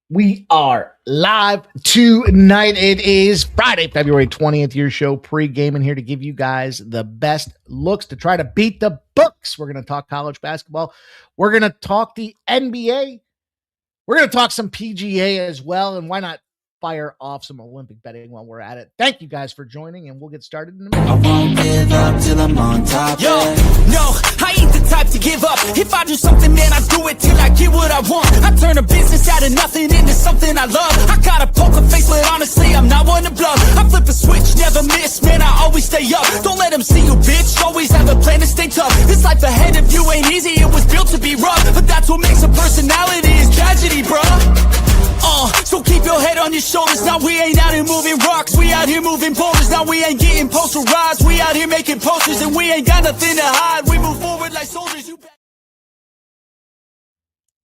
We are live tonight. It is Friday, February 20th, your show Pregaming here to give you guys the best looks to try to beat the books. We're going to talk college basketball. We're going to talk the NBA. We're going to talk some PGA as well. And why not fire off some Olympic betting while we're at it? Thank you guys for joining, and we'll get started in a minute. I won't give up till I'm on top. Yo, no, I ain't the type to give up. If I do something, man, I do it till I get what I want. I turn a business out of nothing into something I love. I got a poker face, but honestly, I'm not one to bluff. I flip a switch, never miss, man, I always stay up. Don't let them see you, bitch, always have a plan to stay tough. This life ahead of you ain't easy, it was built to be rough. But that's what makes a personality is tragedy, bruh. So keep your head on your shoulders. Now we ain't out here moving rocks, we out here moving boulders. Now we ain't getting posterized, we out here making posters. And we ain't got nothing to hide, we move forward like soldiers.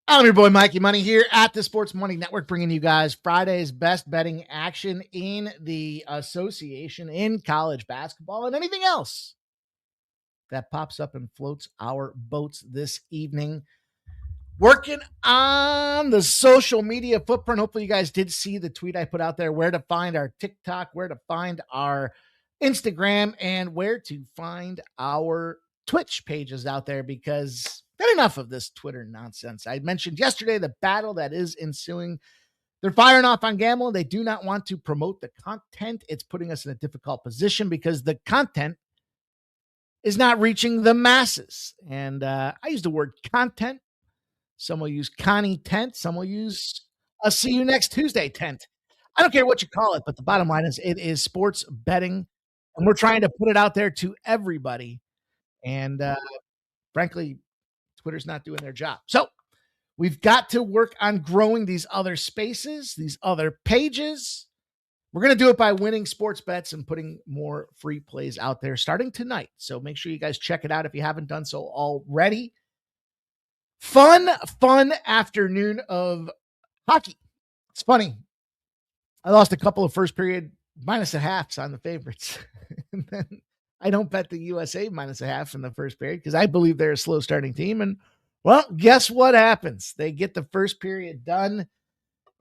I'm your boy Mikey Money here at the Sports Money Network, bringing you guys Friday's best betting action in the association in college basketball and anything else that pops up and floats our boats this evening. Working on the social media footprint. Hopefully you guys did see the tweet I put out there, where to find our TikTok, where to find our Instagram, and where to find our Twitch pages out there, because not enough of this Twitter nonsense. I mentioned yesterday the battle that is ensuing. They're firing off on gambling. They do not want to promote the content. It's putting us in a difficult position because the content is not reaching the masses. And I use the word content. Some will use Connie tent. Some will use a see you next Tuesday tent. I don't care what you call it, but the bottom line is it is sports betting, and we're trying to put it out there to everybody. And frankly, Twitter's not doing their job. So we've got to work on growing these other spaces, these other pages. We're going to do it by winning sports bets and putting more free plays out there starting tonight. So make sure you guys check it out if you haven't done so already. Fun afternoon of hockey. It's funny. I lost a couple of first period minus a halves on the favorites. And then I don't bet the USA minus a half in the first period because I believe they're a slow starting team. And well, guess what happens? They get the first period done.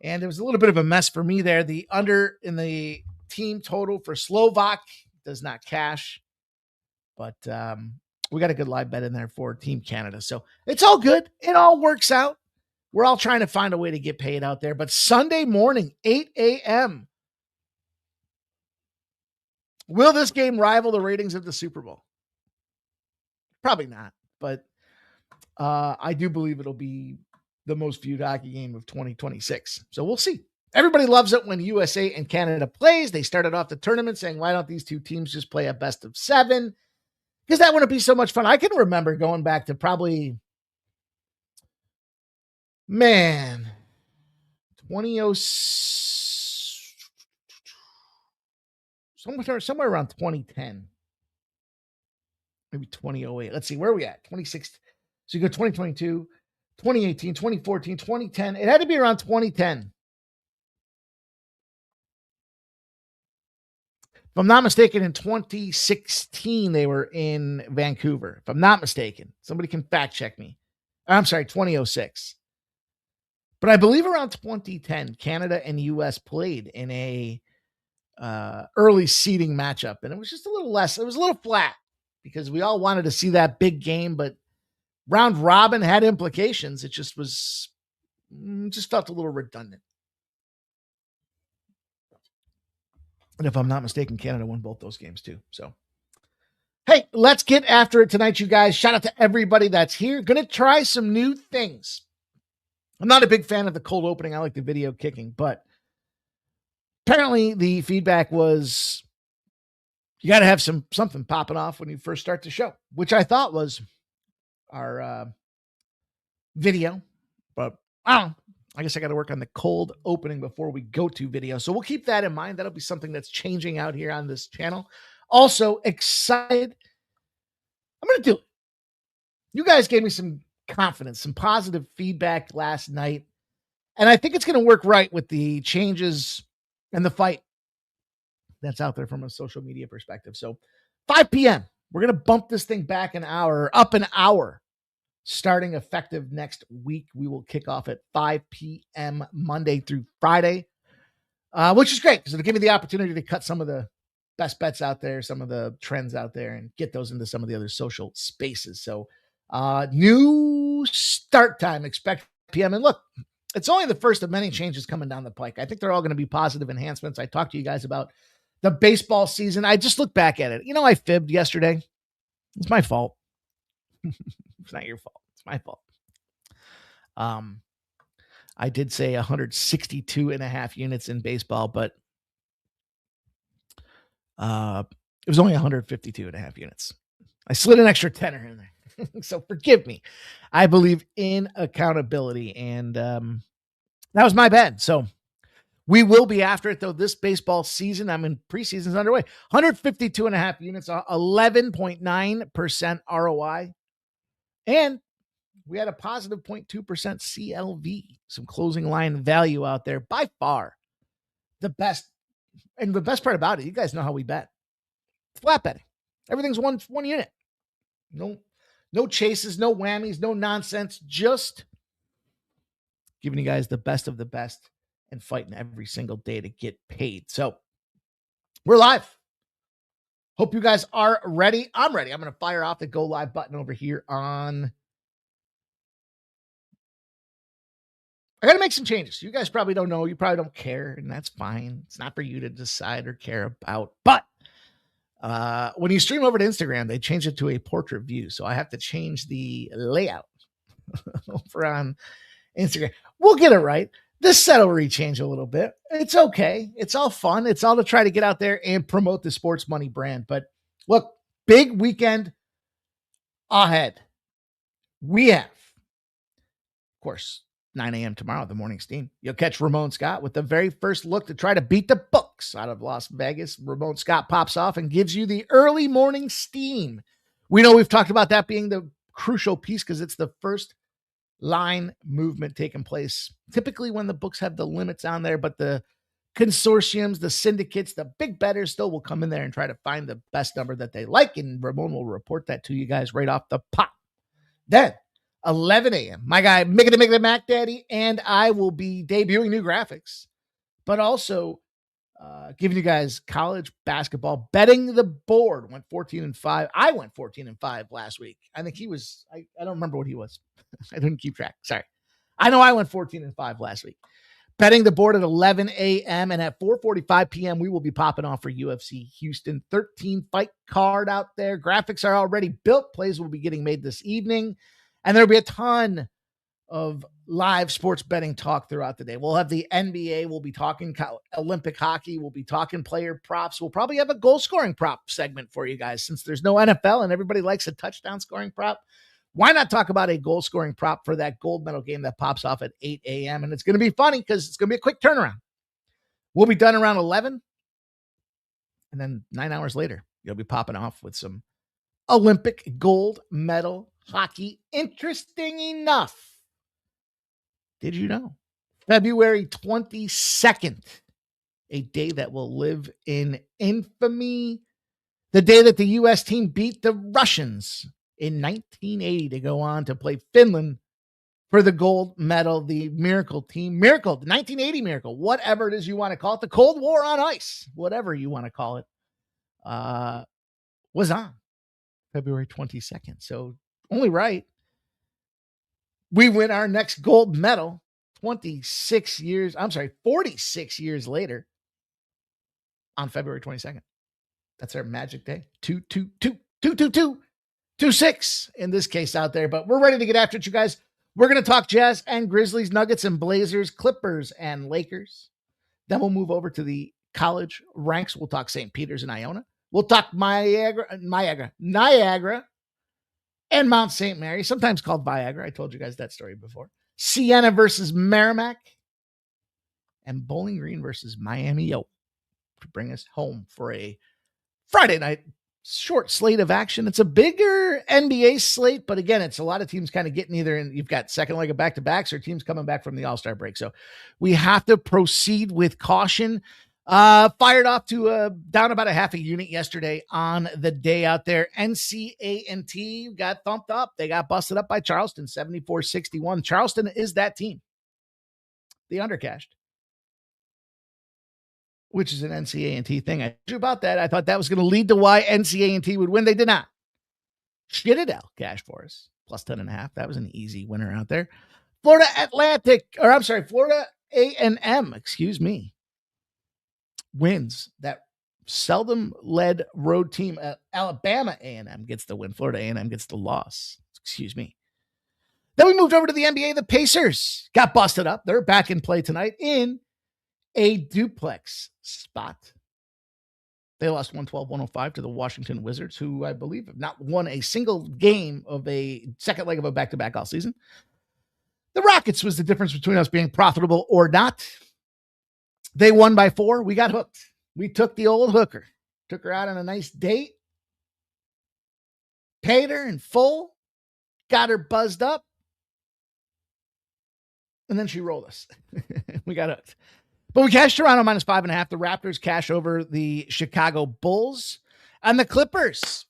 And it was a little bit of a mess for me there. The under in the team total for Slovak does not cash. But we got a good live bet in there for Team Canada. So it's all good. It all works out. We're all trying to find a way to get paid out there. But Sunday morning, 8 a.m., will this game rival the ratings of the Super Bowl? Probably not. But I do believe it'll be the most viewed hockey game of 2026. So we'll see. Everybody loves it when USA and Canada plays. They started off the tournament saying, why don't these two teams just play a best of 7? Because that wouldn't be so much fun. I can remember going back to probably, somewhere around 2010. Maybe 2008. Let's see, where are we at? 26. So you go 2022, 2018, 2014, 2010. It had to be around 2010. If I'm not mistaken, in 2016, they were in Vancouver. If I'm not mistaken, somebody can fact check me. I'm sorry, 2006. But I believe around 2010, Canada and US played in a early seeding matchup. And it was just a little less. It was a little flat because we all wanted to see that big game. But round robin had implications. It just felt a little redundant. And if I'm not mistaken, Canada won both those games too. So, hey, let's get after it tonight, you guys. Shout out to everybody that's here. Going to try some new things. I'm not a big fan of the cold opening. I like the video kicking, but apparently the feedback was you got to have something popping off when you first start the show, which I thought was our video, but I don't know. I guess I got to work on the cold opening before we go to video. So we'll keep that in mind. That'll be something that's changing out here on this channel. Also excited. I'm going to do it. You guys gave me some confidence, some positive feedback last night. And I think it's going to work right with the changes and the fight that's out there from a social media perspective. So 5 p.m., we're going to bump this thing back an hour, up an hour. starting effective next week. We will kick off at 5 p.m. Monday through Friday, which is great because it'll give me the opportunity to cut some of the best bets out there, some of the trends out there, and get those into some of the other social spaces. So new start time, expect PM. And look, it's only the first of many changes coming down the pike. I think they're all going to be positive enhancements. I talked to you guys about the baseball season. I just look back at it. I fibbed yesterday. It's my fault. It's not your fault. It's my fault. I did say 162.5 units in baseball, but it was only 152.5 units. I slid an extra tenner in there. So forgive me. I believe in accountability, and that was my bad. So we will be after it, though, this baseball season. Preseason's underway. 152.5 units, 11.9% ROI. And we had a positive 0.2% CLV, some closing line value out there. By far the best. And the best part about it, you guys know how we bet. Flat betting. Everything's one unit. No chases, no whammies, no nonsense. Just giving you guys the best of the best and fighting every single day to get paid. So we're live. Hope you guys are ready. I'm ready. I'm going to fire off the go live button over here on. I got to make some changes. You guys probably don't know. You probably don't care, and that's fine. It's not for you to decide or care about. But when you stream over to Instagram, they changed it to a portrait view. So I have to change the layout over on Instagram. We'll get it right. This set will rechange a little bit. It's okay. It's all fun. It's all to try to get out there and promote the Sports Money brand. But look, big weekend ahead. We have, of course, 9 a.m. tomorrow, the morning steam. You'll catch Ramon Scott with the very first look to try to beat the books out of Las Vegas. Ramon Scott pops off and gives you the early morning steam. We know we've talked about that being the crucial piece because it's the first line movement taking place typically when the books have the limits on there, but the consortiums, the syndicates, the big bettors still will come in there and try to find the best number that they like, and Ramon will report that to you guys right off the pop. Then 11 a.m. my guy Mickey Mac Daddy and I will be debuting new graphics, but also giving you guys college basketball betting. The board went 14-5. I went 14-5 last week. I think he was, I don't remember what he was. I didn't keep track. Sorry. I know I went 14-5 last week. Betting the board at 11 a.m. and at 4:45 p.m. we will be popping off for UFC Houston. 13 fight card out there. Graphics are already built. Plays will be getting made this evening. And there'll be a ton of live sports betting talk throughout the day. We'll have the NBA. We'll be talking Olympic hockey. We'll be talking player props. We'll probably have a goal scoring prop segment for you guys since there's no NFL and everybody likes a touchdown scoring prop. Why not talk about a goal scoring prop for that gold medal game that pops off at 8 a.m. And it's going to be funny because it's going to be a quick turnaround. We'll be done around 11. And then 9 hours later, you'll be popping off with some Olympic gold medal hockey. Interesting enough. Did you know? February 22nd, a day that will live in infamy. The day that the U.S. team beat the Russians in 1980 to go on to play Finland for the gold medal. The Miracle team, the 1980 Miracle, whatever it is you want to call it, the Cold War on ice, whatever you want to call it, was on February 22nd. So only right. We win our next gold medal 46 years later on February 22nd. That's our magic day. 2-2-2-2-2-2-2-6 in this case out there, but we're ready to get after it, you guys. We're going to talk Jazz and Grizzlies, Nuggets and Blazers, Clippers and Lakers. Then we'll move over to the college ranks. We'll talk St. Peter's and Iona. We'll talk Niagara and Mount St. Mary, sometimes called Viagra. I told you guys that story before. Siena versus Merrimack and Bowling Green versus Miami to bring us home for a Friday night short slate of action. It's a bigger NBA slate, but again, it's a lot of teams kind of getting either in. You've got second leg of back-to-backs or teams coming back from the All-Star break. So we have to proceed with caution. Fired off to down about a half a unit yesterday on the day out there. NCANT got thumped up. They got busted up by Charleston, 74-61. Charleston is that team. The undercashed, which is an NCANT thing. I told you about that. I thought that was going to lead to why NCANT would win. They did not. Citadel cash for us, plus 10.5. That was an easy winner out there. Florida A&M, wins. That seldom led road team. Alabama A&M gets the win. Florida A&M gets the loss. Then we moved over to the NBA. The Pacers got busted up. They're back in play tonight in a duplex spot. They lost 112-105 to the Washington Wizards, who I believe have not won a single game of a second leg of a back-to-back all season. The Rockets was the difference between us being profitable or not. They won by 4. We got hooked. We took the old hooker, took her out on a nice date, paid her in full, got her buzzed up, and then she rolled us. We got hooked. But we cashed Toronto minus 5.5. The Raptors cash over the Chicago Bulls. And the Clippers,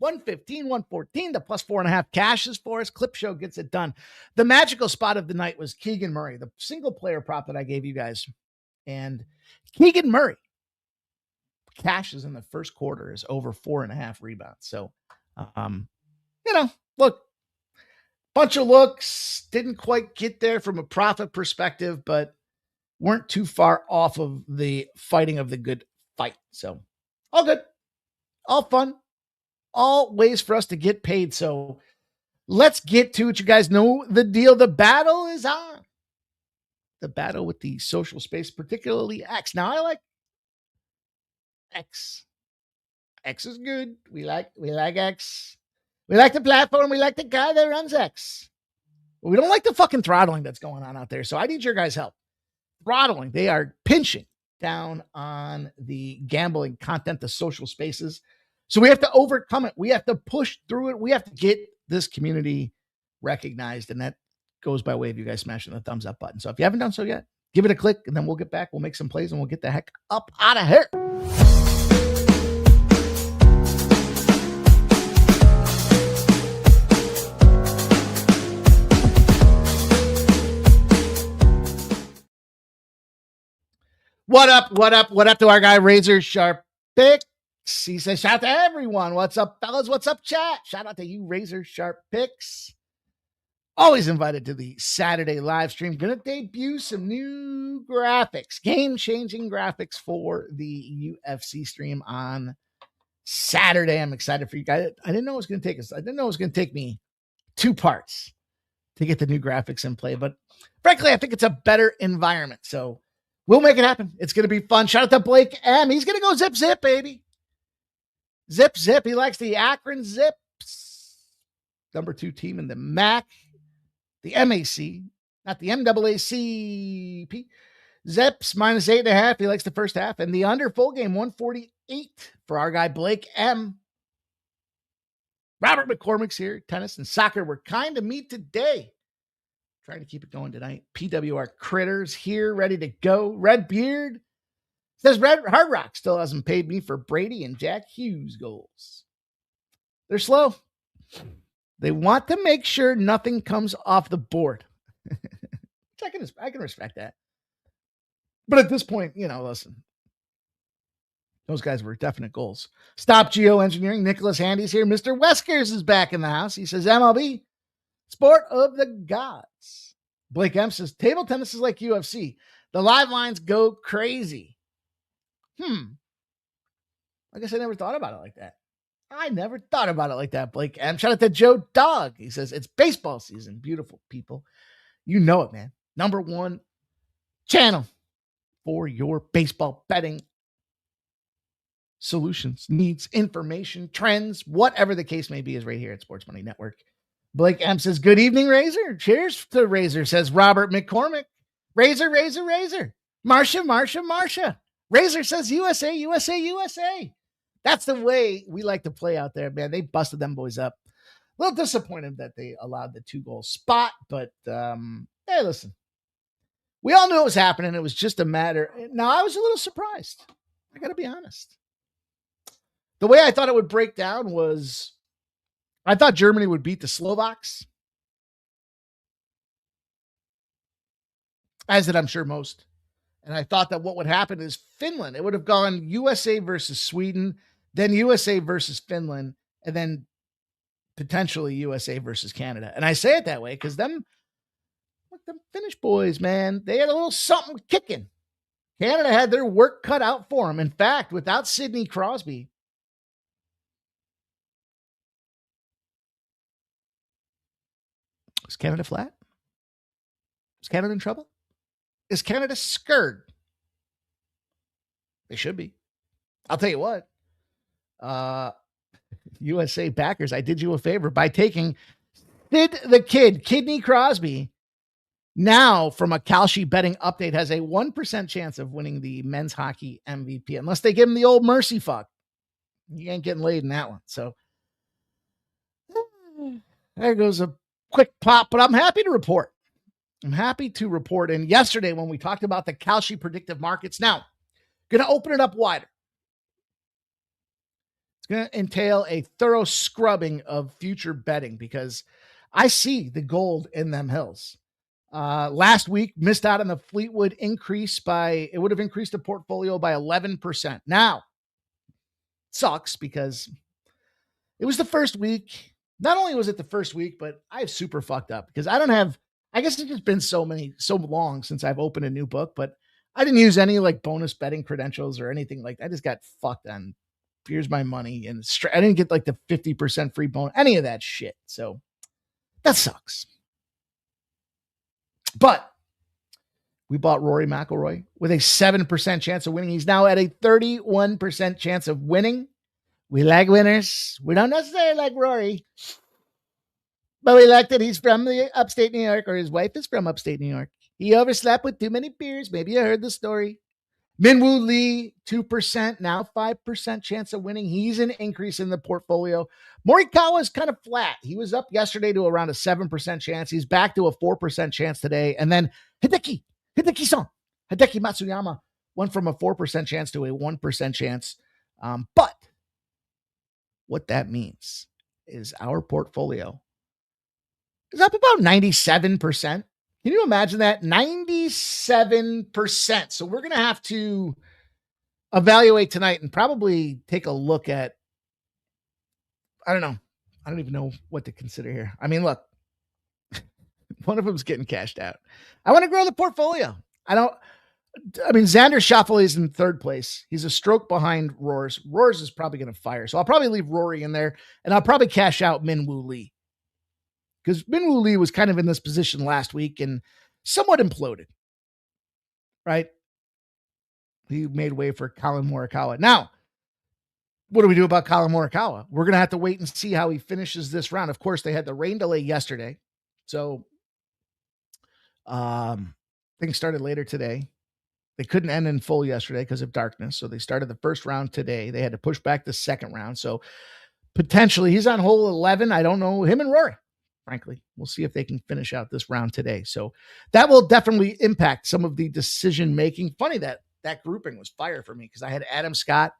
115-114. The plus 4.5 cashes for us. Clip Show gets it done. The magical spot of the night was Keegan Murray, the single player prop that I gave you guys. And Keegan Murray cashes in the first quarter is over 4.5 rebounds. So, look, bunch of looks, didn't quite get there from a profit perspective, but weren't too far off of the fighting of the good fight. So all good, all fun, all ways for us to get paid. So let's get to it. You guys know the deal. The battle is on. The battle with the social space, particularly X. Now I like X. X is good. We like X. We like the platform. We like the guy that runs X. But we don't like the fucking throttling that's going on out there. So I need your guys' help. Throttling. They are pinching down on the gambling content, the social spaces. So we have to overcome it. We have to push through it. We have to get this community recognized. And that goes by way of you guys smashing the thumbs up button. So if you haven't done so yet, give it a click and then we'll get back. We'll make some plays and we'll get the heck up out of here. What up to our guy, Razor Sharp Picks. He says, shout out to everyone. What's up, fellas? What's up, chat? Shout out to you, Razor Sharp Picks. Always invited to the Saturday live stream. Gonna debut some new graphics, game-changing graphics for the UFC stream on Saturday. I'm excited for you guys. I didn't know it was going to take us. I didn't know it was going to take me 2 parts to get the new graphics in play. But frankly, I think it's a better environment. So we'll make it happen. It's going to be fun. Shout out to Blake M. He's going to go zip, baby. Zip. He likes the Akron Zips. Number 2 team in the MAC. The MAC, not the MAACP. Zips minus 8.5. He likes the first half. And the under full game, 148 for our guy, Blake M. Robert McCormick's here. Tennis and soccer were kind of meet today. Trying to keep it going tonight. PWR Critters here, ready to go. Red Beard says Hard Rock still hasn't paid me for Brady and Jack Hughes goals. They're slow. They want to make sure nothing comes off the board. I can respect that. But at this point, listen. Those guys were definite goals. Stop Geoengineering. Nicholas Handy's here. Mr. Weskers is back in the house. He says, MLB, sport of the gods. Blake M says, table tennis is like UFC. The live lines go crazy. I guess I never thought about it like that. Blake M. Shout out to Joe Dog. He says, it's baseball season. Beautiful people. You know it, man. Number 1 channel for your baseball betting solutions, needs, information, trends, whatever the case may be, is right here at Sports Money Network. Blake M says, good evening, Razor. Cheers to Razor, says Robert McCormick. Razor. Marsha. Razor says USA. That's the way we like to play out there, man. They busted them boys up. A little disappointed that they allowed the 2-goal spot, but hey, listen. We all knew it was happening. It was just a matter. Now, I was a little surprised. I got to be honest. The way I thought it would break down was I thought Germany would beat the Slovaks, as did I'm sure most. And I thought that what would happen is Finland. It would have gone USA versus Sweden, then USA versus Finland, and then potentially USA versus Canada. And I say it that way because them Finnish boys, man, they had a little something kicking. Canada had their work cut out for them. In fact, without Sidney Crosby, is Canada flat? Is Canada in trouble? Is Canada scared? They should be. I'll tell you what. USA backers, I did you a favor by taking Sid the Kid, Kidney Crosby, now from a Kalshi betting update, has a 1% chance of winning the men's hockey MVP, unless they give him the old mercy fuck. You ain't getting laid in that one. So there goes a quick pop, but I'm happy to report. And yesterday when we talked about the Kalshi predictive markets, now going to open it up wider. It's going to entail a thorough scrubbing of future betting because I see the gold in them hills. Last week, missed out on the Fleetwood increase it would have increased the portfolio by 11%. Now, sucks because it was the first week. Not only was it the first week, but I've super fucked up because I guess it's just been so long since I've opened a new book, but I didn't use any like bonus betting credentials or anything like that. I just got fucked on. Here's my money. And I didn't get like the 50% free bonus, any of that shit. So that sucks. But we bought Rory McIlroy with a 7% chance of winning. He's now at a 31% chance of winning. We like winners. We don't necessarily like Rory, but we like that he's from the upstate New York, or his wife is from upstate New York. He overslept with too many beers. Maybe you heard the story. Minwoo Lee, 2%, now 5% chance of winning. He's an increase in the portfolio. Morikawa is kind of flat. He was up yesterday to around a 7% chance. He's back to a 4% chance today. And then Hideki Matsuyama went from a 4% chance to a 1% chance. But what that means is our portfolio is up about 97%. Can you imagine that? 97%. So we're going to have to evaluate tonight and probably take a look at, I don't know. I don't even know what to consider here. I mean, look, one of them's getting cashed out. I want to grow the portfolio. Xander Schauffele is in third place. He's a stroke behind Roars. Roars is probably going to fire. So I'll probably leave Rory in there and I'll probably cash out Minwoo Lee. Because Minwoo Lee was kind of in this position last week and somewhat imploded, right? He made way for Colin Morikawa. Now, what do we do about Colin Morikawa? We're going to have to wait and see how he finishes this round. Of course, they had the rain delay yesterday. So things started later today. They couldn't end in full yesterday because of darkness. So they started the first round today. They had to push back the second round. So potentially he's on hole 11. I don't know him and Rory. Frankly, we'll see if they can finish out this round today. So that will definitely impact some of the decision making. Funny that grouping was fire for me because I had Adam Scott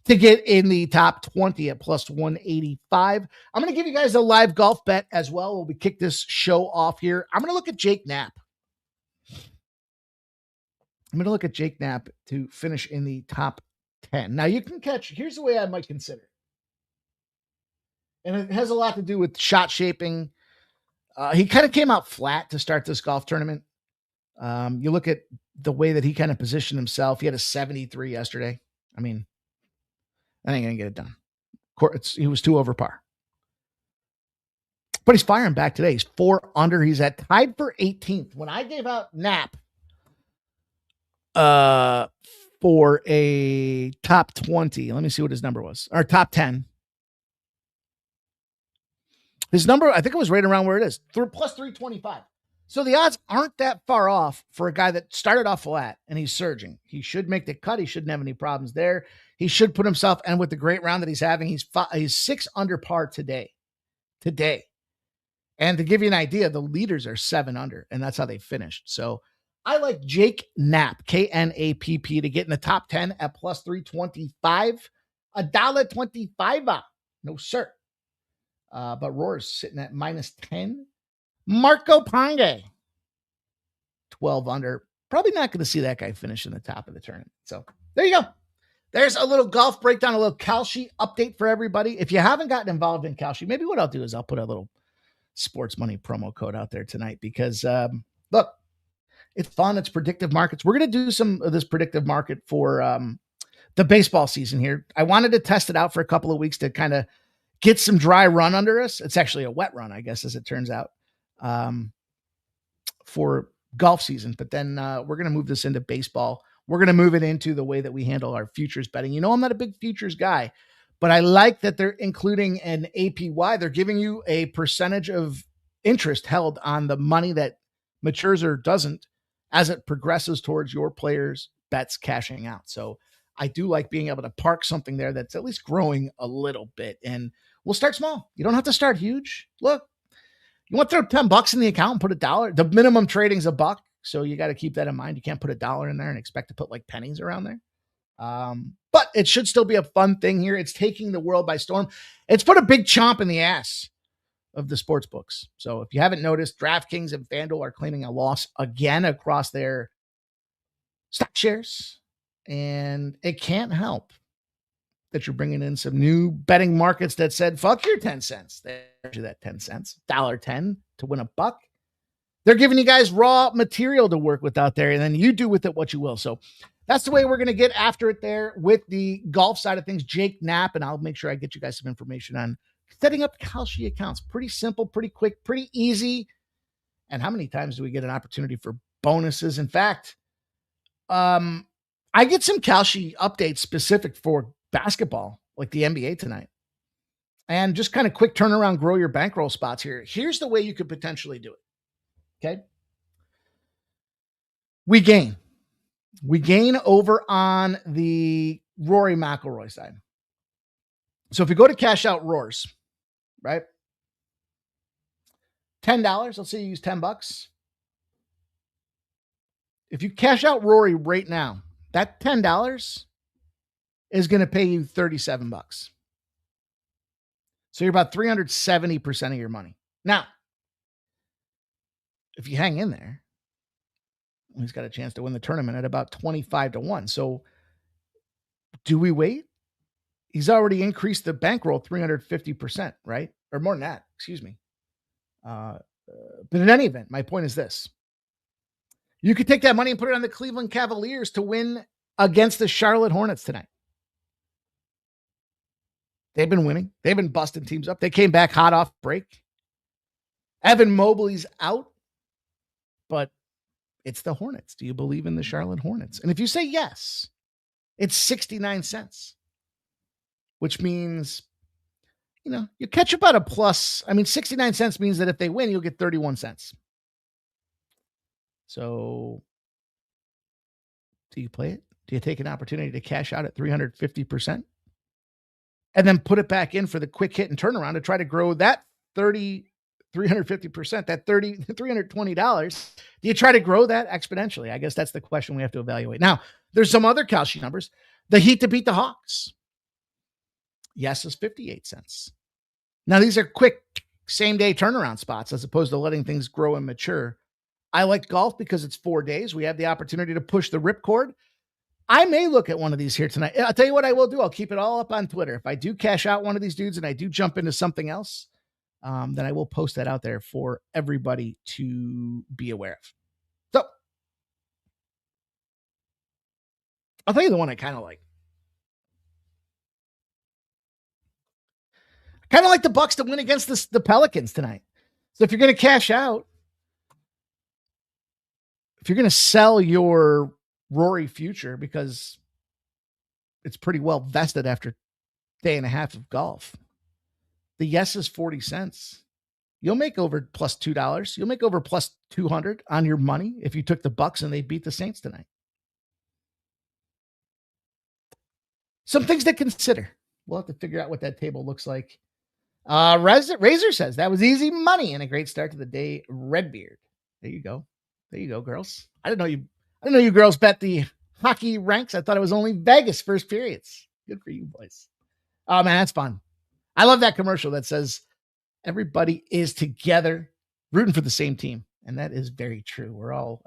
to get in the top 20 at plus 185. I'm going to give you guys a live golf bet as well while we kick this show off here. I'm going to look at Jake Knapp. To finish in the top 10. Now you can here's the way I might consider it. And it has a lot to do with shot shaping. He kind of came out flat to start this golf tournament. You look at the way that he kind of positioned himself. He had a 73 yesterday. I mean, I ain't going to get it done. He was 2 over par. But he's firing back today. He's 4 under. He's tied for 18th. When I gave out Knapp for a top 20, let me see what his number was. Or top 10. His number, I think it was right around where it is, plus 325. So the odds aren't that far off for a guy that started off flat and he's surging. He should make the cut. He shouldn't have any problems there. He should put himself, and with the great round that he's having, he's 6 under par today. And to give you an idea, the leaders are 7 under, and that's how they finished. So I like Jake Knapp, Knapp, to get in the top 10 at plus 325. $1.25. No, sir. But Roar's sitting at minus 10. Marco Pange, 12 under. Probably not going to see that guy finish in the top of the tournament. So there you go. There's a little golf breakdown, a little Kalshi update for everybody. If you haven't gotten involved in Kalshi, maybe what I'll do is I'll put a little sports money promo code out there tonight because, look, it's fun. It's predictive markets. We're going to do some of this predictive market for the baseball season here. I wanted to test it out for a couple of weeks to kind of get some dry run under us. It's actually a wet run, I guess, as it turns out, for golf season. But then we're going to move this into baseball. We're going to move it into the way that we handle our futures betting. You know, I'm not a big futures guy, but I like that they're including an APY. They're giving you a percentage of interest held on the money that matures or doesn't as it progresses towards your players' bets cashing out. So I do like being able to park something there that's at least growing a little bit. And we'll start small. You don't have to start huge. Look, you want to throw $10 in the account and put $1. The minimum trading is $1. So you got to keep that in mind. You can't put $1 in there and expect to put like pennies around there. But it should still be a fun thing here. It's taking the world by storm. It's put a big chomp in the ass of the sports books. So if you haven't noticed, DraftKings and FanDuel are claiming a loss again across their stock shares. And it can't help that you're bringing in some new betting markets that said, fuck your 10 cents. They charge you that 10 cents, $1.10 to win $1. They're giving you guys raw material to work with out there, and then you do with it what you will. So that's the way we're going to get after it there with the golf side of things. Jake Knapp, and I'll make sure I get you guys some information on setting up Kalshi accounts. Pretty simple, pretty quick, pretty easy. And how many times do we get an opportunity for bonuses? In fact, I get some Kalshi updates specific for basketball, like the NBA tonight. And just kind of quick turnaround, grow your bankroll spots here. Here's the way you could potentially do it. Okay. We gain over on the Rory McIlroy side. So if you go to cash out Roars, right? $10. Let's say you use $10. If you cash out Rory right now, that $10 is going to pay you $37. So you're about 370% of your money. Now, if you hang in there, he's got a chance to win the tournament at about 25-1. So do we wait? He's already increased the bankroll 350%, right? Or more than that, excuse me. But in any event, my point is this. You could take that money and put it on the Cleveland Cavaliers to win against the Charlotte Hornets tonight. They've been winning. They've been busting teams up. They came back hot off break. Evan Mobley's out, but it's the Hornets. Do you believe in the Charlotte Hornets? And if you say yes, it's 69 cents, which means, you know, you catch about a plus. I mean, 69 cents means that if they win, you'll get 31 cents. So do you play it? Do you take an opportunity to cash out at 350%? And then put it back in for the quick hit and turnaround to try to grow that 350%, that $320. Do you try to grow that exponentially? I guess that's the question we have to evaluate. Now, there's some other Kalshi numbers. The Heat to beat the Hawks. Yes is 58 cents. Now, these are quick same-day turnaround spots as opposed to letting things grow and mature. I like golf because it's 4 days. We have the opportunity to push the ripcord. I may look at one of these here tonight. I'll tell you what I will do. I'll keep it all up on Twitter. If I do cash out one of these dudes and I do jump into something else, then I will post that out there for everybody to be aware of. So I'll tell you the one I kind of like. I kind of like the Bucks to win against the Pelicans tonight. So if you're going to cash out, if you're going to sell your Rory future because it's pretty well vested after a day and a half of golf, the yes is 40 cents. You'll make over plus $2. You'll make over plus 200 on your money if you took the Bucks and they beat the Saints tonight. Some things to consider. We'll have to figure out what that table looks like. Razor says that was easy money and a great start to the day. Redbeard. There you go. There you go, girls. I didn't know you girls bet the hockey ranks. I thought it was only Vegas first periods. Good for you, boys. Oh man, that's fun. I love that commercial that says everybody is together rooting for the same team. And that is very true. We're all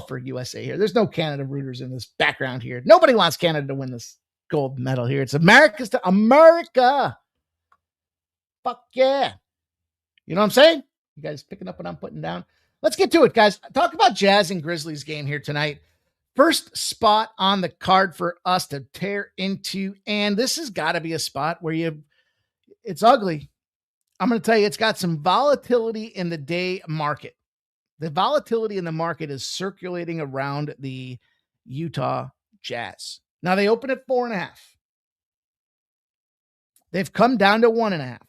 for USA here. There's no Canada rooters in this background here. Nobody wants Canada to win this gold medal here. It's America's to America. Fuck yeah. You know what I'm saying? You guys picking up what I'm putting down? Let's get to it, guys. Talk about Jazz and Grizzlies game here tonight. First spot on the card for us to tear into. And this has got to be a spot where it's ugly. I'm going to tell you, it's got some volatility in the day market. The volatility in the market is circulating around the Utah Jazz. Now they open at 4.5. They've come down to 1.5.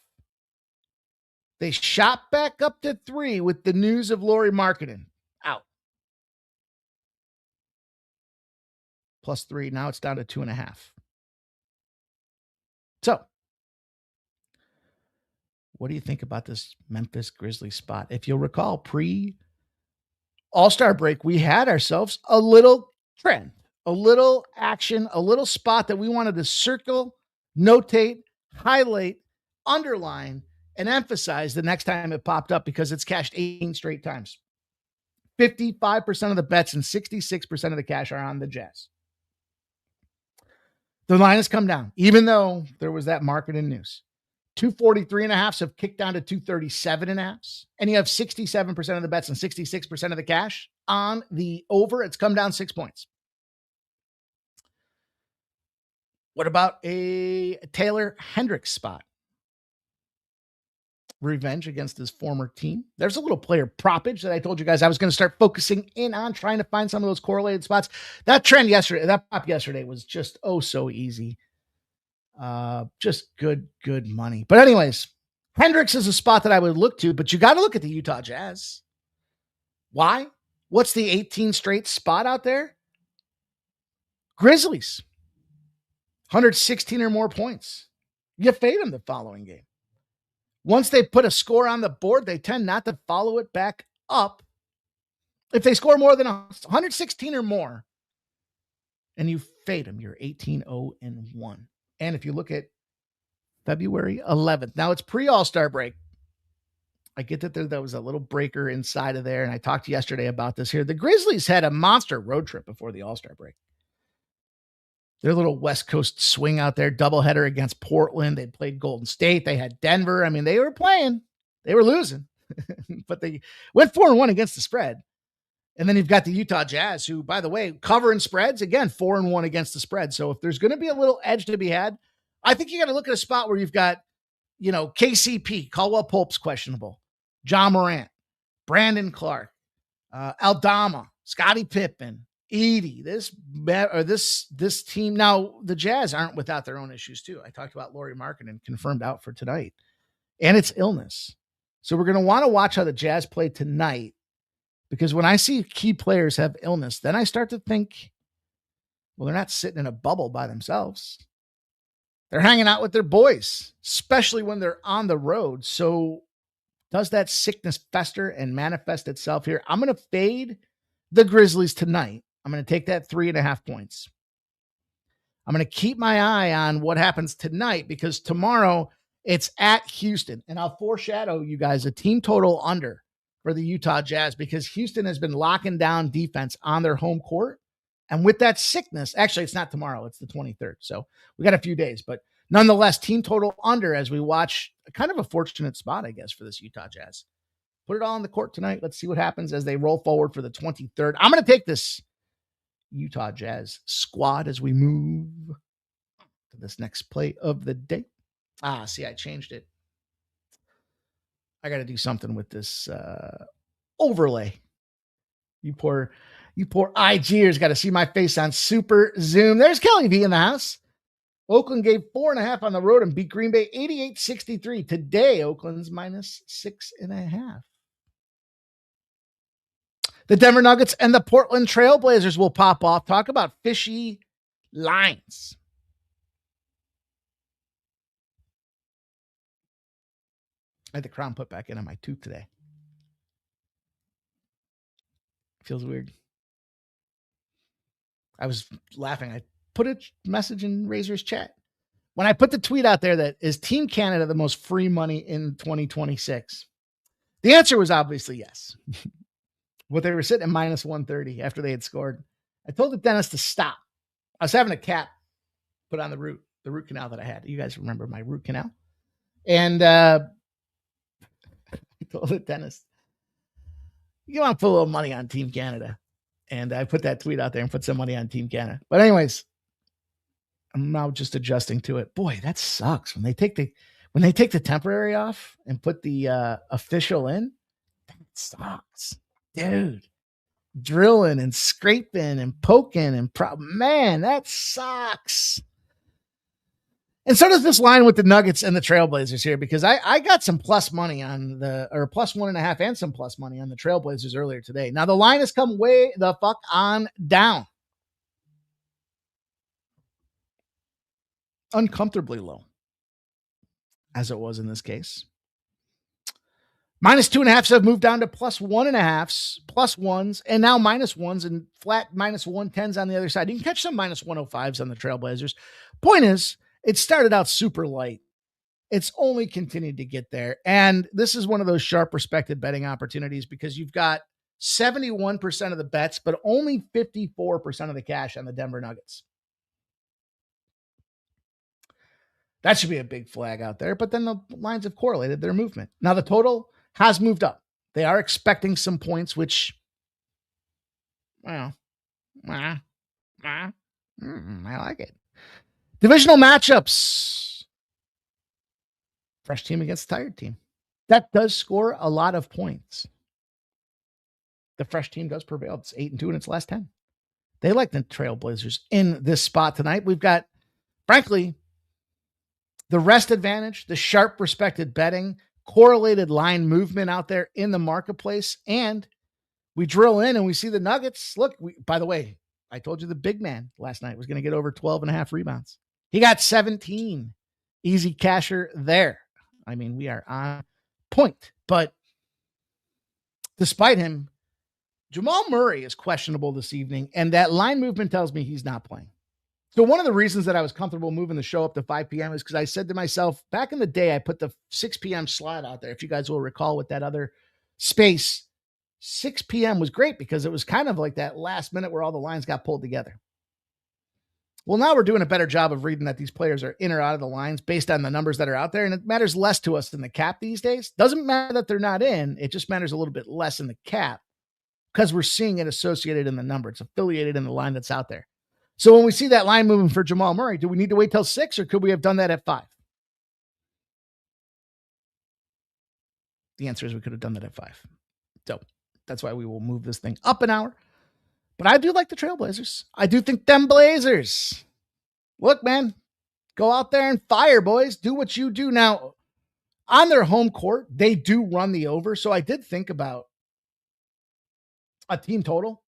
They shot back up to 3 with the news of Lauri Markkanen out. +3. Now it's down to 2.5. So, what do you think about this Memphis Grizzlies spot? If you'll recall, pre-All-Star break, we had ourselves a little trend, a little action, a little spot that we wanted to circle, notate, highlight, underline, and emphasize the next time it popped up because it's cashed 18 straight times. 55% of the bets and 66% of the cash are on the Jazz. The line has come down, even though there was that Markkanen news. 243.5s have kicked down to 237.5s. And you have 67% of the bets and 66% of the cash on the over. It's come down 6 points. What about a Taylor Hendricks spot? Revenge against his former team. There's a little player propage that I told you guys I was going to start focusing in on, trying to find some of those correlated spots. That trend yesterday, that pop yesterday was just so easy. Just good money. But anyways, Hendricks is a spot that I would look to, but you got to look at the Utah Jazz. Why? What's the 18 straight spot out there? Grizzlies. 116 or more points. You fade them the following game. Once they put a score on the board, they tend not to follow it back up. If they score more than 116 or more, and you fade them, you're 18-0-1. And if you look at February 11th, now it's pre-All-Star break. I get that there was a little breaker inside of there, and I talked yesterday about this here. The Grizzlies had a monster road trip before the All-Star break. Their little West Coast swing out there, doubleheader against Portland. They played Golden State. They had Denver. I mean, they were playing. They were losing. But they went 4-1 against the spread. And then you've got the Utah Jazz, who, by the way, covering spreads. Again, 4-1 against the spread. So if there's going to be a little edge to be had, I think you got to look at a spot where you've got, KCP, Caldwell Pope's questionable, John Morant, Brandon Clark, Aldama, Scottie Pippen, Edie, this team. Now, the Jazz aren't without their own issues, too. I talked about Lauri Markkanen, confirmed out for tonight. And it's illness. So we're going to want to watch how the Jazz play tonight, because when I see key players have illness, then I start to think, well, they're not sitting in a bubble by themselves. They're hanging out with their boys, especially when they're on the road. So does that sickness fester and manifest itself here? I'm going to fade the Grizzlies tonight. I'm going to take that 3.5 points. I'm going to keep my eye on what happens tonight, because tomorrow it's at Houston. And I'll foreshadow you guys a team total under for the Utah Jazz, because Houston has been locking down defense on their home court. And with that sickness, actually, it's not tomorrow, it's the 23rd. So we got a few days, but nonetheless, team total under as we watch kind of a fortunate spot, I guess, for this Utah Jazz. Put it all on the court tonight. Let's see what happens as they roll forward for the 23rd. I'm going to take this Utah Jazz squad as we move to this next play of the day. See, I changed it. I got to do something with this overlay. You poor IGers got to see my face on Super Zoom. There's Kelly V in the house. Oakland gave 4.5 on the road and beat Green Bay 88-63. Today, Oakland's minus 6.5. The Denver Nuggets and the Portland Trailblazers will pop off. Talk about fishy lines. I had the crown put back in on my tooth today. Feels weird. I was laughing. I put a message in Razor's chat. When I put the tweet out there that is Team Canada the most free money in 2026, the answer was obviously yes. But they were sitting at minus 130 after they had scored. I told the dentist to stop. I was having a cap put on the root canal that I had. You guys remember my root canal? And I told the dentist, you want to put a little money on Team Canada. And I put that tweet out there and put some money on Team Canada. But anyways, I'm now just adjusting to it. Boy, that sucks. When they take the temporary off and put the official in, that sucks. Dude. Drilling and scraping and poking and man, that sucks. And so does this line with the Nuggets and the Trailblazers here, because I got some plus money on or plus 1.5 and some plus money on the Trailblazers earlier today. Now the line has come way the fuck on down. Uncomfortably low, as it was in this case. Minus 2.5s have moved down to plus 1.5s, plus ones, and now minus ones and flat minus 110s on the other side. You can catch some minus 105s on the Trailblazers. Point is, it started out super light. It's only continued to get there. And this is one of those sharp respected betting opportunities because you've got 71% of the bets, but only 54% of the cash on the Denver Nuggets. That should be a big flag out there, but then the lines have correlated their movement. Now the total has moved up. They are expecting some points, which, well, I like it. Divisional matchups. Fresh team against tired team. That does score a lot of points. The fresh team does prevail. It's 8-2 in its last 10. They like the Trailblazers in this spot tonight. We've got, frankly, the rest advantage, the sharp respected betting, correlated line movement out there in the marketplace. And we drill in and we see the Nuggets. Look, by the way, I told you the big man last night was going to get over 12.5 rebounds. He got 17. Easy casher there. I mean, we are on point. But despite him, Jamal Murray is questionable this evening. And that line movement tells me he's not playing. So one of the reasons that I was comfortable moving the show up to 5 p.m. is because I said to myself, back in the day, I put the 6 p.m. slot out there. If you guys will recall with that other space, 6 p.m. was great because it was kind of like that last minute where all the lines got pulled together. Well, now we're doing a better job of reading that these players are in or out of the lines based on the numbers that are out there. And it matters less to us than the cap these days. Doesn't matter that they're not in. It just matters a little bit less in the cap because we're seeing it associated in the number. It's affiliated in the line that's out there. So when we see that line moving for Jamal Murray, do we need to wait till 6 or could we have done that at 5? The answer is we could have done that at 5. So that's why we will move this thing up an hour. But I do like the Trailblazers. I do think them Blazers. Look, man, go out there and fire, boys. Do what you do. Now, on their home court, they do run the over. So I did think about a team total.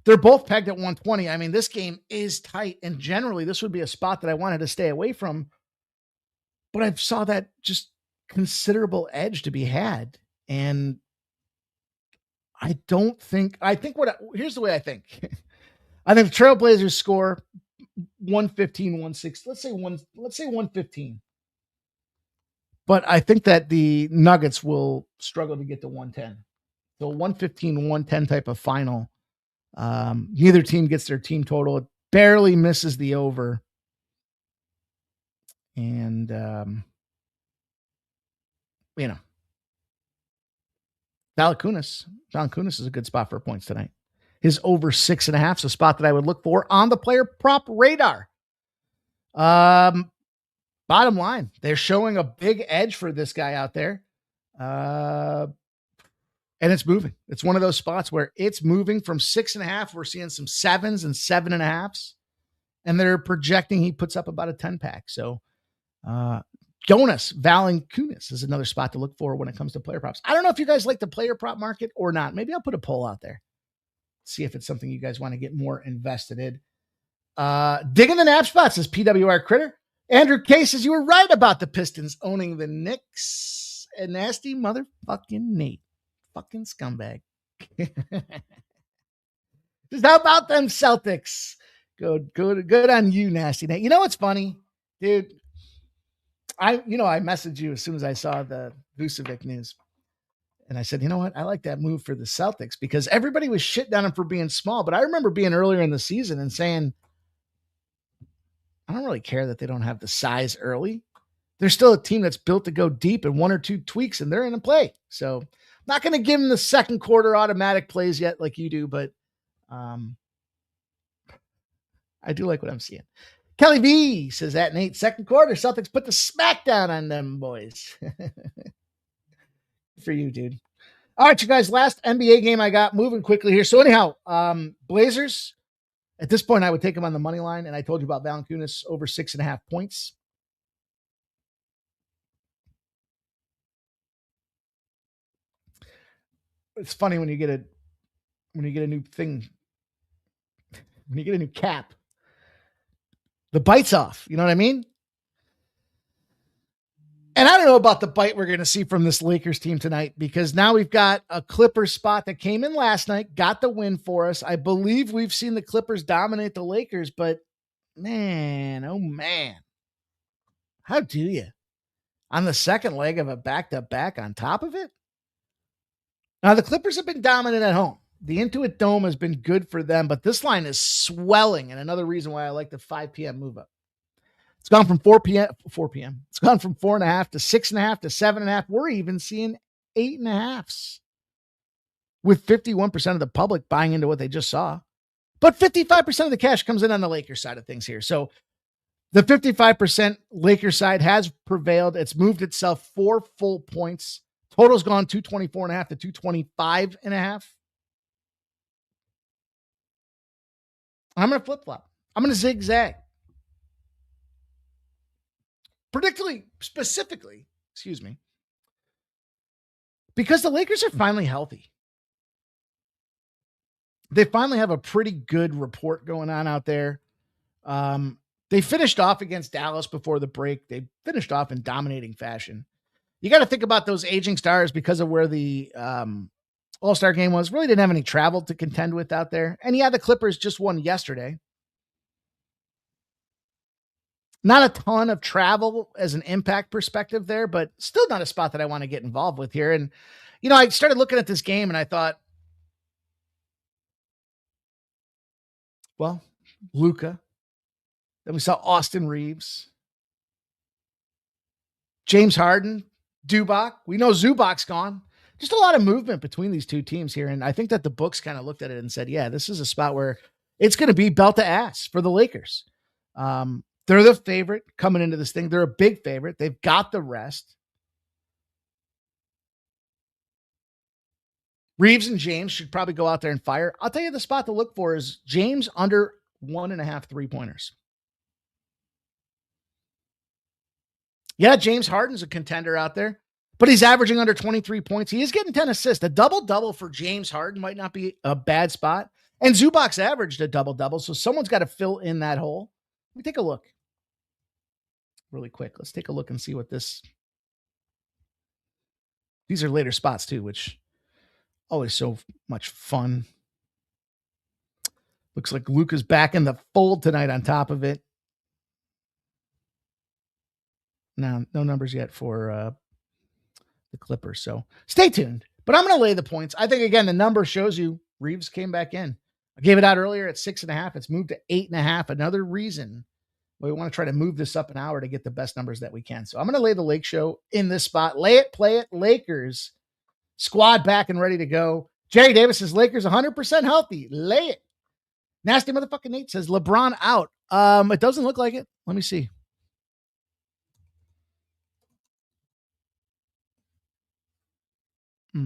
They're both pegged at 120. I mean, this game is tight, and generally this would be a spot that I wanted to stay away from. But I saw that just considerable edge to be had. And here's the way I think. I think the Trailblazers score 115, 160. Let's say 115. But I think that the Nuggets will struggle to get to 110. So 115, 110 type of final. Neither team gets their team total. It barely misses the over. And, John Kunis is a good spot for points tonight. His over 6.5 is a spot that I would look for on the player prop radar. Bottom line, they're showing a big edge for this guy out there. And it's moving. It's one of those spots where it's moving from 6.5. We're seeing some 7s and 7.5s. And they're projecting he puts up about a 10-pack. So Jonas Valanciunas is another spot to look for when it comes to player props. I don't know if you guys like the player prop market or not. Maybe I'll put a poll out there. See if it's something you guys want to get more invested in. Digging the nap spots is PWR Critter. Andrew K says you were right about the Pistons owning the Knicks. A nasty motherfucking Nate. Fucking scumbag. Just how about them Celtics? Good on you, Nasty Nate. You know what's funny, dude? I messaged you as soon as I saw the Vucevic news. And I said, you know what? I like that move for the Celtics because everybody was shitting on him for being small. But I remember being earlier in the season and saying, I don't really care that they don't have the size early. They're still a team that's built to go deep and one or two tweaks and they're in a play. So I'm not going to give them the second quarter automatic plays yet like you do, but I do like what I'm seeing. Kelly V says that Nate, second quarter, Celtics put the smackdown on them boys. For you, dude. All right, you guys, last NBA game I got, moving quickly here. So anyhow, Blazers, at this point, I would take them on the money line, and I told you about Valanciunas over 6.5 points. It's funny when you get a new thing, when you get a new cap, the bite's off. You know what I mean? And I don't know about the bite we're going to see from this Lakers team tonight because now we've got a Clippers spot that came in last night, got the win for us. I believe we've seen the Clippers dominate the Lakers, but man, oh man, how do you? On the second leg of a back-to-back on top of it? Now, the Clippers have been dominant at home. The Intuit Dome has been good for them, but this line is swelling, and another reason why I like the 5 p.m. move up. It's gone from 4 p.m. It's gone from 4.5 to 6.5 to 7.5. We're even seeing 8.5s with 51% of the public buying into what they just saw. But 55% of the cash comes in on the Lakers side of things here. So the 55% Lakers side has prevailed. It's moved itself 4 full points. Total's gone 224.5 to 225.5. I'm going to flip-flop. I'm going to zigzag. Specifically, because the Lakers are finally healthy. They finally have a pretty good report going on out there. They finished off against Dallas before the break. They finished off in dominating fashion. You got to think about those aging stars because of where the All-Star game was. Really didn't have any travel to contend with out there. And yeah, the Clippers just won yesterday. Not a ton of travel as an impact perspective there, but still not a spot that I want to get involved with here. And, I started looking at this game and I thought, well, Luka. Then we saw Austin Reeves. James Harden, Zubac. We know Zubac's gone. Just a lot of movement between these two teams here. And I think that the books kind of looked at it and said, yeah, this is a spot where it's going to be belt to ass for the Lakers. They're the favorite coming into this thing. They're a big favorite. They've got the rest. Reeves and James should probably go out there and fire. I'll tell you the spot to look for is James under 1.5 3-pointers. Yeah, James Harden's a contender out there, but he's averaging under 23 points. He is getting 10 assists. A double-double for James Harden might not be a bad spot. And Zubac's averaged a double-double, so someone's got to fill in that hole. Let me take a look really quick. Let's take a look and see what these are later spots too, which always so much fun. Looks like Luka's back in the fold tonight on top of it. Now, no numbers yet for the Clippers, so stay tuned. But I'm going to lay the points. I think, again, the number shows you Reeves came back in. I gave it out earlier at 6.5. It's moved to 8.5. Another reason we want to try to move this up an hour to get the best numbers that we can. So I'm going to lay the Lake Show in this spot. Lay it, play it. Lakers squad back and ready to go. Jerry Davis says Lakers 100% healthy. Lay it. Nasty motherfucking Nate says LeBron out. It doesn't look like it. Let me see. I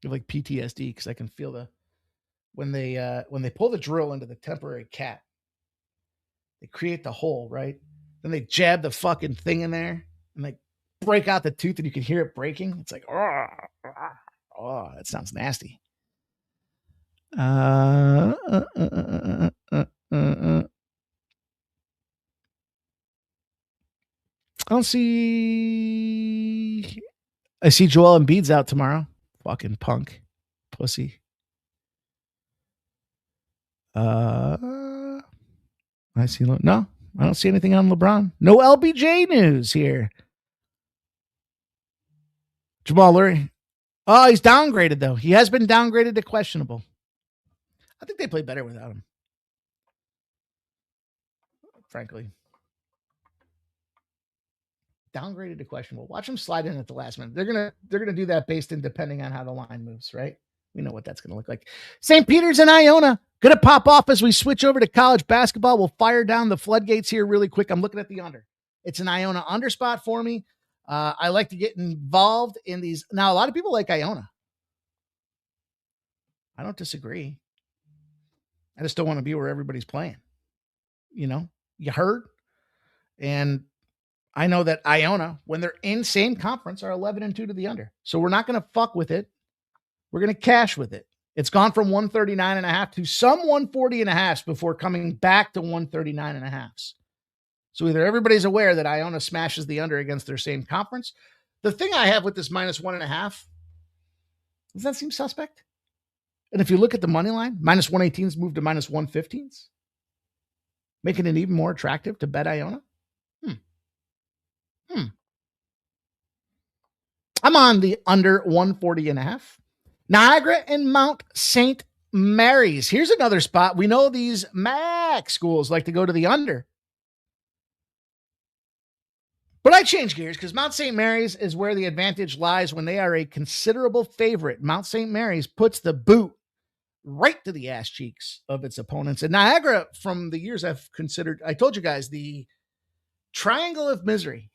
have like PTSD because I can feel when they pull the drill into the temporary cat, they create the hole, right? Then they jab the fucking thing in there and they break out the tooth and you can hear it breaking. It's like, oh, that sounds nasty. I don't see. I see Joel Embiid's out tomorrow. Fucking punk. Pussy. I see. No, I don't see anything on LeBron. No LBJ news here. Jamal Lurie. Oh, he's downgraded, though. He has been downgraded to questionable. I think they play better without him. Frankly. Downgraded to questionable. Watch them slide in at the last minute. They're gonna do that based in depending on how the line moves, right? We know what that's gonna look like. St. Peter's and Iona gonna pop off as we switch over to college basketball. We'll fire down the floodgates here really quick. I'm looking at the under. It's an Iona under spot for me. I like to get involved in these. Now, a lot of people like Iona. I don't disagree. I just don't want to be where everybody's playing. You heard, and I know that Iona, when they're in same conference, are 11-2 to the under. So we're not going to fuck with it. We're going to cash with it. It's gone from 139.5 to some 140.5 before coming back to 139.5. So either everybody's aware that Iona smashes the under against their same conference. The thing I have with this -1.5, does that seem suspect? And if you look at the money line, -118s moved to -115s, making it even more attractive to bet Iona. I'm on the under 140.5. Niagara and Mount St. Mary's. Here's another spot. We know these MAC schools like to go to the under. But I change gears because Mount St. Mary's is where the advantage lies when they are a considerable favorite. Mount St. Mary's puts the boot right to the ass cheeks of its opponents. And Niagara, from the years I've considered, I told you guys, the triangle of misery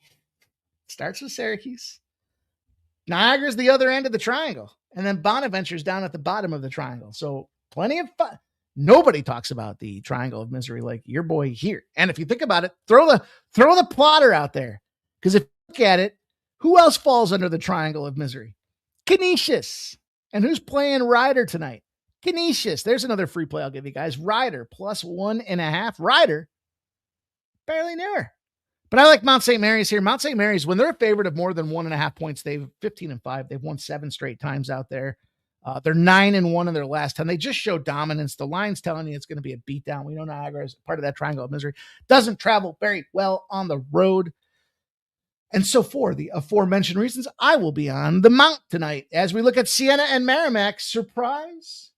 starts with Syracuse. Niagara's the other end of the triangle. And then Bonaventure's down at the bottom of the triangle. So plenty of fun. Nobody talks about the triangle of misery like your boy here. And if you think about it, throw the plotter out there. Because if you look at it, who else falls under the triangle of misery? Canisius. And who's playing Ryder tonight? Canisius. There's another free play I'll give you guys. Ryder +1.5. Ryder, barely near. But I like Mount St. Mary's here. Mount St. Mary's, when they're a favorite of more than 1.5 points, they've 15-5. They've won 7 straight times out there. They're 9-1 in their last 10. They just show dominance. The line's telling you it's going to be a beatdown. We know Niagara is part of that triangle of misery. Doesn't travel very well on the road. And so for the aforementioned reasons, I will be on the Mount tonight as we look at Siena and Merrimack. Surprise.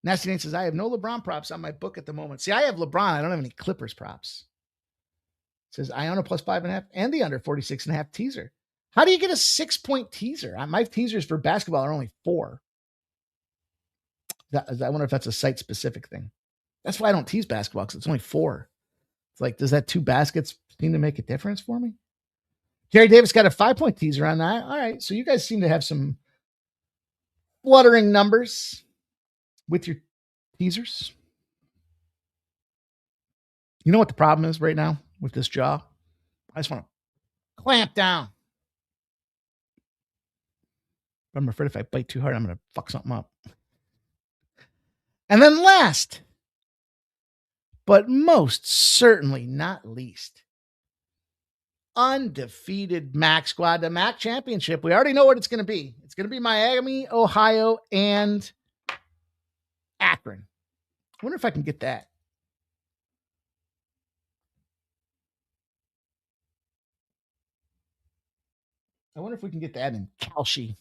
Nasty Nate says, I have no LeBron props on my book at the moment. See, I have LeBron. I don't have any Clippers props. It says Iona +5.5 and the under 46.5 teaser. How do you get a 6-point teaser? My teasers for basketball are only 4. I wonder if that's a site-specific thing. That's why I don't tease basketball, because it's only 4. It's like, does that 2 baskets seem to make a difference for me? Jerry Davis got a 5-point teaser on that. All right, so you guys seem to have some fluttering numbers with your teasers. You know what the problem is right now with this jaw? I just want to clamp down. I'm afraid if I bite too hard, I'm going to fuck something up. And then last, but most certainly not least, undefeated MAC squad, the MAC championship. We already know what it's going to be. It's going to be Miami, Ohio, and Akron. I wonder if I can get that. I wonder if we can get that in Calshi.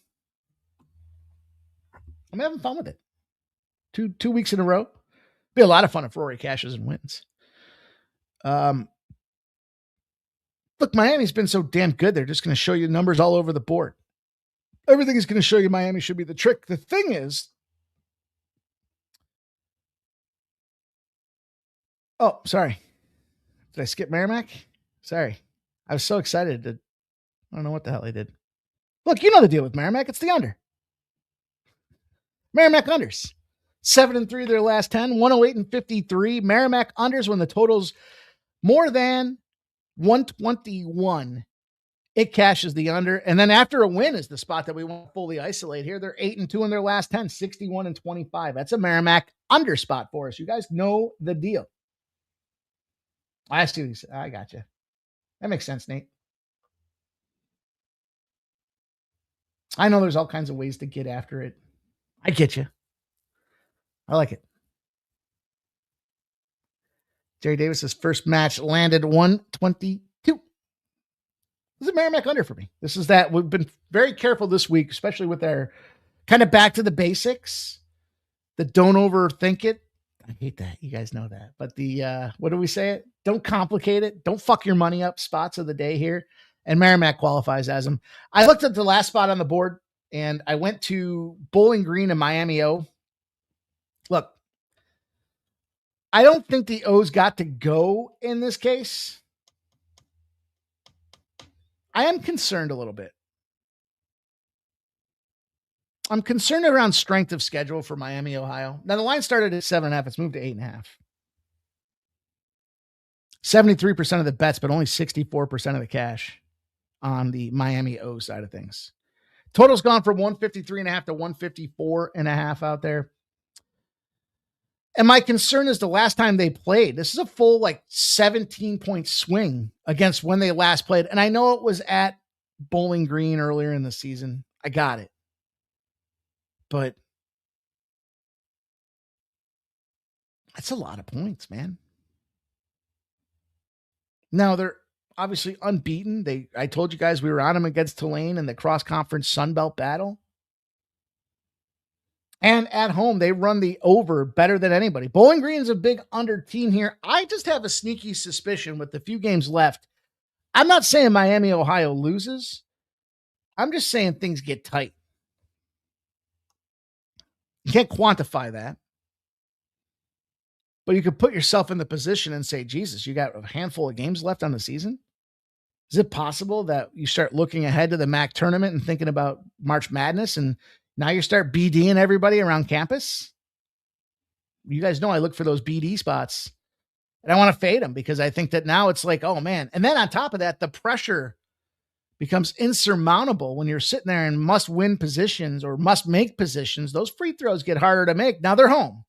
I'm having fun with it. Two weeks in a row. Be a lot of fun if Rory cashes and wins. Look, Miami's been so damn good. They're just going to show you numbers all over the board. Everything is going to show you Miami should be the trick. The thing is, oh, sorry. Did I skip Merrimack? Sorry. I was so excited to, I don't know what the hell I did. Look, you know the deal with Merrimack. It's the under. Merrimack unders. 7-3 their last 10, 108-53. Merrimack unders when the total's more than 121. It cashes the under. And then after a win is the spot that we want to fully isolate here. They're 8-2 in their last 10, 61-25. That's a Merrimack under spot for us. You guys know the deal. I see these. I got you. That makes sense, Nate. I know there's all kinds of ways to get after it. I get you. I like it. Jerry Davis's first match landed 122. This is a Merrimack under for me. This is that. We've been very careful this week, especially with our kind of back to the basics, the don't overthink it. I hate that. You guys know that. But the, what do we say it? Don't complicate it. Don't fuck your money up spots of the day here. And Merrimack qualifies as them. I looked at the last spot on the board and I went to Bowling Green and Miami O. Look, I don't think the O's got to go in this case. I am concerned a little bit. I'm concerned around strength of schedule for Miami, Ohio. Now, the line started at 7.5. It's moved to 8.5. 73% of the bets, but only 64% of the cash on the Miami O side of things. Total's gone from 153.5 to 154.5 out there. And my concern is the last time they played, this is a full 17-point swing against when they last played. And I know it was at Bowling Green earlier in the season. I got it. But that's a lot of points, man. Now, they're obviously unbeaten. I told you guys we were on them against Tulane in the cross-conference Sun Belt battle. And at home, they run the over better than anybody. Bowling Green is a big under team here. I just have a sneaky suspicion with the few games left. I'm not saying Miami, Ohio loses. I'm just saying things get tight. You can't quantify that. But you could put yourself in the position and say, Jesus, you got a handful of games left on the season? Is it possible that you start looking ahead to the MAC tournament and thinking about March Madness and now you start BDing everybody around campus? You guys know I look for those BD spots and I want to fade them because I think that now it's like, oh man. And then on top of that, the pressure becomes insurmountable when you're sitting there in must win positions or must make positions. Those free throws get harder to make. Now they're home.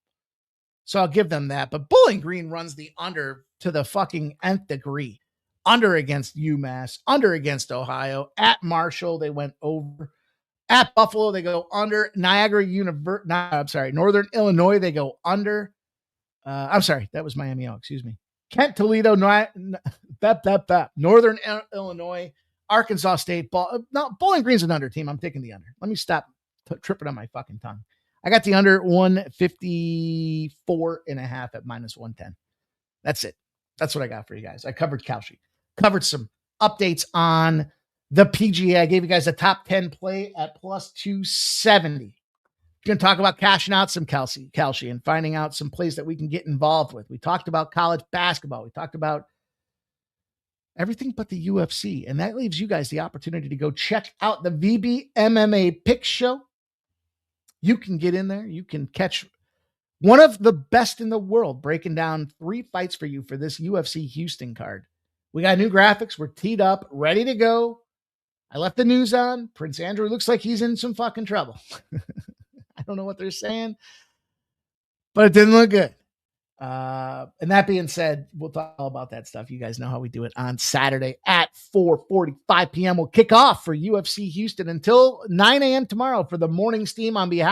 So I'll give them that. But Bowling Green runs the under to the fucking nth degree. Under against UMass, under against Ohio. At Marshall, they went over. At Buffalo, they go under. Northern Illinois, they go under. I'm sorry, that was Miami. Excuse me. Kent, Toledo, Northern Illinois, Arkansas State. Bowling Green's an under team. I'm taking the under. Let me stop tripping on my fucking tongue. I got the under 154.5 at minus 110. That's it. That's what I got for you guys. I covered Kalshi. Covered some updates on the PGA. I gave you guys a top 10 play at plus 270. Going to talk about cashing out some Kalshi and finding out some plays that we can get involved with. We talked about college basketball. We talked about everything but the UFC. And that leaves you guys the opportunity to go check out the VB MMA Pick Show. You can get in there. You can catch one of the best in the world breaking down 3 fights for you for this UFC Houston card. We got new graphics. We're teed up, ready to go. I left the news on. Prince Andrew looks like he's in some fucking trouble. I don't know what they're saying, but it didn't look good. And that being said, we'll talk all about that stuff. You guys know how we do it on Saturday at 4:45 p.m. We'll kick off for UFC Houston until 9 a.m. tomorrow for the morning steam on behalf